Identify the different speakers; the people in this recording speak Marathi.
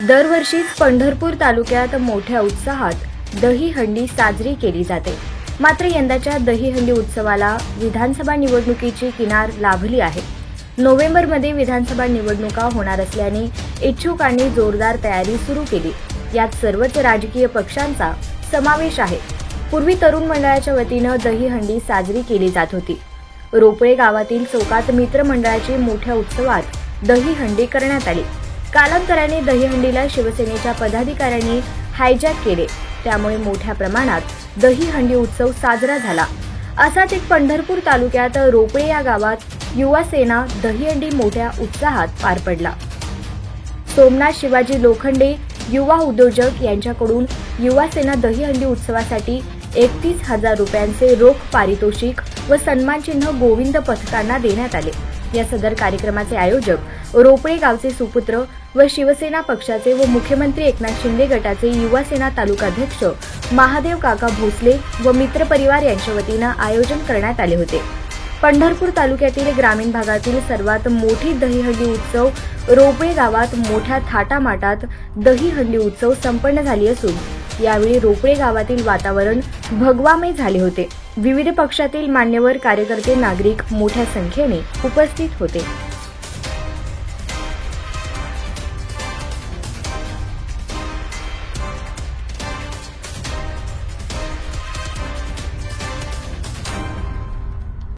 Speaker 1: दरवर्षीच पंढरपूर तालुक्यात मोठ्या उत्साहात दहीहंडी साजरी केली जाते. मात्र यंदाच्या दहीहंडी उत्सवाला विधानसभा निवडणुकीची किनार लाभली आहे. नोव्हेंबरमध्ये विधानसभा निवडणुका होणार असल्याने इच्छुकांनी जोरदार तयारी सुरू केली. यात सर्वच राजकीय पक्षांचा समावेश आहे. पूर्वी तरुण मंडळाच्या वतीनं दहीहंडी साजरी केली जात होती. रोपळे गावातील चौकात मित्र मंडळाची मोठ्या उत्सवात दहीहंडी करण्यात आली. कालांतराने दहीहंडीला शिवसेनेच्या पदाधिकाऱ्यांनी हायजॅक केले. त्यामुळे मोठ्या प्रमाणात दहीहंडी उत्सव साजरा झाला. असाच एक पंढरपूर तालुक्यात रोपळे या गावात युवा सेना दहीहंडी मोठ्या उत्साहात पार पडला. सोमनाथ शिवाजी लोखंडे युवा उद्योजक यांच्याकडून युवा सेना दहीहंडी उत्सवासाठी 31,000 रुपयांचे रोख पारितोषिक व सन्मानचिन्ह गोविंद पथकांना देण्यात आले. या सदर कार्यक्रमाचे आयोजक रोपळे गावचे सुपुत्र व शिवसेना पक्षाचे व मुख्यमंत्री एकनाथ शिंदे गटाचे युवा सेना तालुकाध्यक्ष महादेव काका भोसले व मित्र परिवार यांच्या वतीनं आयोजन करण्यात आले होते. पंढरपूर तालुक्यातील ग्रामीण भागातील सर्वात मोठी दहीहंडी उत्सव रोपळे गावात मोठ्या थाटामाटात दहीहंडी उत्सव संपन्न झाली असून यावेळी रोपळे गावातील वातावरण भगवामय झाले होते. विविध पक्षातील मान्यवर कार्यकर्ते नागरिक मोठ्या संख्येने उपस्थित होते.